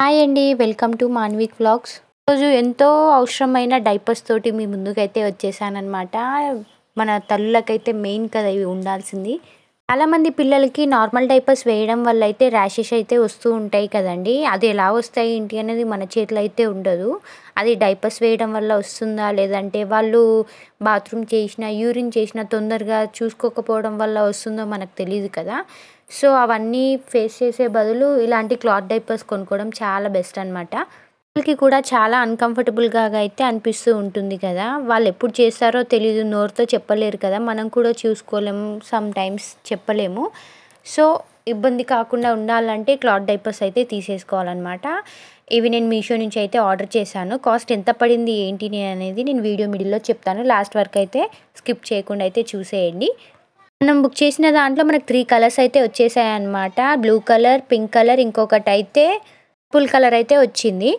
Hi అండి. Welcome to Manvik vlogs. ఈరోజు ఎంతో అవసరమైన డైపర్స్ తోటి మీ ముందుకైతే వచ్చేసాననమాట. మన తల్లులకైతే మెయిన్ కదా ఇవి ఉండాల్సింది. చాలామంది పిల్లలకి నార్మల్ డైపర్స్ వేయడం వల్ల అయితే ర్యాషెస్ అయితే వస్తూ ఉంటాయి కదండి. అది ఎలా వస్తాయి ఏంటి అనేది మన చేతిలో అయితే ఉండదు. అది డైపర్స్ వేయడం వల్ల వస్తుందా, లేదంటే వాళ్ళు బాత్రూమ్ చేసినా యూరిన్ చేసినా తొందరగా చూసుకోకపోవడం వల్ల వస్తుందో మనకు తెలియదు కదా. సో అవన్నీ ఫేస్ చేసే బదులు ఇలాంటి క్లాత్ డైపర్స్ కొనుక్కోవడం చాలా బెస్ట్ అనమాట. వాళ్ళకి కూడా చాలా అన్‌కంఫర్టబుల్‌గా అయితే అనిపిస్తూ ఉంటుంది కదా. వాళ్ళు ఎప్పుడు చేస్తారో తెలీదు. నోరుతో చెప్పలేరు కదా. మనం కూడా చూసుకోలేము. సమ్ టైమ్స్ చెప్పలేము. సో ఇబ్బంది కాకుండా ఉండాలంటే క్లాత్ డైపర్స్ అయితే తీసేసుకోవాలన్నమాట. ఇవి నేను మీషో నుంచి అయితే ఆర్డర్ చేశాను. కాస్ట్ ఎంత పడింది ఏంటి అనేది నేను వీడియో మిడిల్‌లో చెప్తాను. లాస్ట్ వరకు అయితే స్కిప్ చేయకుండా అయితే చూసేయండి. మనం బుక్ చేసిన దాంట్లో మనకు 3 కలర్స్ అయితే వచ్చేసాయన్నమాట. బ్లూ కలర్, పింక్ కలర్, ఇంకొకటైతే పర్పుల్ కలర్ అయితే వచ్చింది.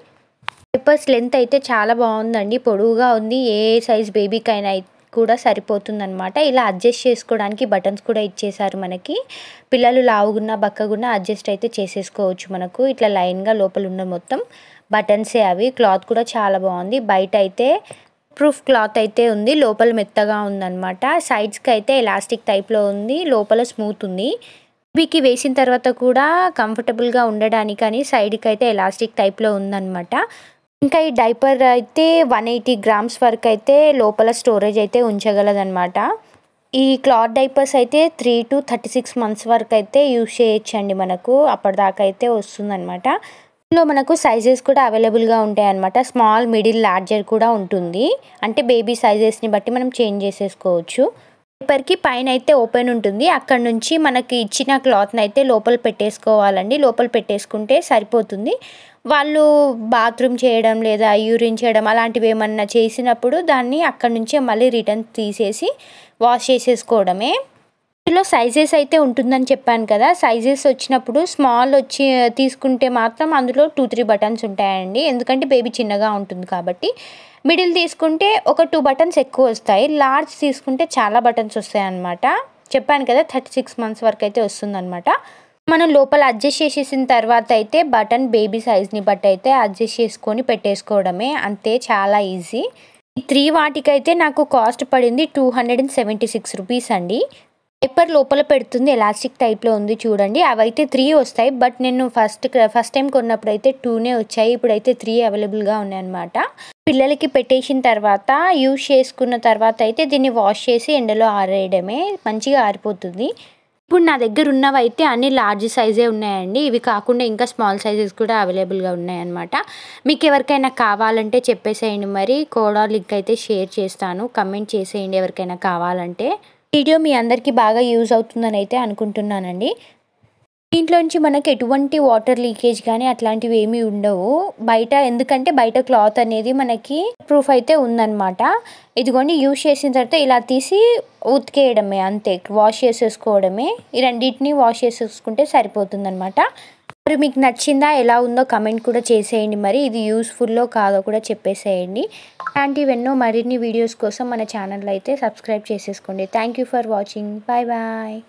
పేపర్స్ లెంత్ అయితే చాలా బాగుందండి. పొడవుగా ఉంది. ఏ సైజ్ బేబీకైనా కూడా సరిపోతుందన్నమాట. ఇలా అడ్జస్ట్ చేసుకోవడానికి బటన్స్ కూడా ఇచ్చేసారు మనకి. పిల్లలు లావుగున్నా బక్కగున్నా అడ్జస్ట్ అయితే చేసేసుకోవచ్చు మనకు. ఇట్లా లైన్‌గా లోపల ఉన్న మొత్తం బటన్సే అవి. క్లాత్ కూడా చాలా బాగుంది. బయట అయితే ప్రూఫ్ క్లాత్ అయితే ఉంది. లోపల మెత్తగా ఉందన్నమాట. సైడ్స్‌కి అయితే ఎలాస్టిక్ టైప్‌లో ఉంది. లోపల స్మూత్ ఉంది. బేబీకి వేసిన తర్వాత కూడా కంఫర్టబుల్‌గా ఉండడానికని సైడ్‌కి అయితే ఎలాస్టిక్ టైప్‌లో ఉందన్నమాట. ఇంకా ఈ డైపర్ అయితే 180 గ్రామ్స్ వరకు అయితే లోపల స్టోరేజ్ అయితే ఉంచగలదన్నమాట. ఈ క్లాత్ డైపర్స్ అయితే 3-36 మంత్స్ వరకు అయితే యూజ్ చేయొచ్చండి మనకు. అప్పటిదాకా అయితే వస్తుందన్నమాట. ఇందులో మనకు సైజెస్ కూడా అవైలబుల్‌గా ఉంటాయన్నమాట. స్మాల్, మిడిల్, లార్జర్ కూడా ఉంటుంది. అంటే బేబీ సైజెస్‌ని బట్టి మనం చేంజ్ చేసేసుకోవచ్చు. పేపర్‌కి పైనైతే ఓపెన్ ఉంటుంది. అక్కడ నుంచి మనకి ఇచ్చిన క్లాత్‌ని అయితే లోపల పెట్టేసుకోవాలండి. లోపల పెట్టేసుకుంటే సరిపోతుంది. వాళ్ళు బాత్రూమ్ చేయడం లేదా యూరిన్ చేయడం అలాంటివి ఏమన్నా చేసినప్పుడు దాన్ని అక్కడి నుంచే మళ్ళీ రిటర్న్ తీసేసి వాష్ చేసేసుకోవడమే. ఇందులో సైజెస్ అయితే ఉంటుందని చెప్పాను కదా. సైజెస్ వచ్చినప్పుడు స్మాల్ వచ్చి తీసుకుంటే మాత్రం అందులో 2-3 బటన్స్ ఉంటాయండి. ఎందుకంటే బేబీ చిన్నగా ఉంటుంది కాబట్టి. మిడిల్ తీసుకుంటే ఒక 2 బటన్స్ ఎక్కువ వస్తాయి. లార్జ్ తీసుకుంటే చాలా బటన్స్ వస్తాయన్నమాట. చెప్పాను కదా 36 మంత్స్ వరకు అయితే వస్తుందన్నమాట. మనం లోపల అడ్జస్ట్ చేసేసిన తర్వాత అయితే బటన్ బేబీ సైజ్‌ని బట్టి అయితే అడ్జస్ట్ చేసుకొని పెట్టేసుకోవడమే. అంతే, చాలా ఈజీ. ఈ 3 వాటికైతే నాకు కాస్ట్ పడింది 276 రూపీస్ అండి. పేపర్ లోపల పెడుతుంది. ఎలాస్టిక్ టైప్‌లో ఉంది చూడండి. అవైతే 3 వస్తాయి. బట్ నేను ఫస్ట్ టైం కొన్నప్పుడైతే 2నే వచ్చాయి. ఇప్పుడైతే 3 అవైలబుల్‌గా ఉన్నాయన్నమాట. పిల్లలకి పెట్టేసిన తర్వాత యూజ్ చేసుకున్న తర్వాత అయితే దీన్ని వాష్ చేసి ఎండలో ఆరేయడమే. మంచిగా ఆరిపోతుంది. ఇప్పుడు నా దగ్గర ఉన్నవైతే అన్ని లార్జ్ సైజే ఉన్నాయండి. ఇవి కాకుండా ఇంకా స్మాల్ సైజెస్ కూడా అవైలబుల్‌గా ఉన్నాయన్నమాట. మీకు ఎవరికైనా కావాలంటే చెప్పేసేయండి మరి. కోడా లింక్ అయితే షేర్ చేస్తాను. కమెంట్ చేసేయండి ఎవరికైనా కావాలంటే. వీడియో మీ అందరికీ బాగా యూజ్ అవుతుందని అయితే అనుకుంటున్నానండి. దీంట్లోంచి మనకి ఎటువంటి వాటర్ లీకేజ్ కానీ అట్లాంటివి ఏమీ ఉండవు. ఎందుకంటే బయట క్లాత్ అనేది మనకి ప్రూఫ్ అయితే ఉందన్నమాట. ఇదిగోండి యూజ్ చేసిన తర్వాత ఇలా తీసి ఉతికేయడమే అంతే. వాష్ చేసేసుకోవడమే. ఈ రెండింటిని వాష్ చేసేసుకుంటే సరిపోతుందన్నమాట. మరి మీకు నచ్చిందా, ఎలా ఉందో కమెంట్ కూడా చేసేయండి మరి. ఇది యూస్‌ఫుల్లో కాదో కూడా చెప్పేసేయండి. ఇలాంటివెన్నో మరిన్ని వీడియోస్ కోసం మన ఛానల్ అయితే సబ్స్క్రైబ్ చేసేసుకోండి. Thank you for watching. Bye bye.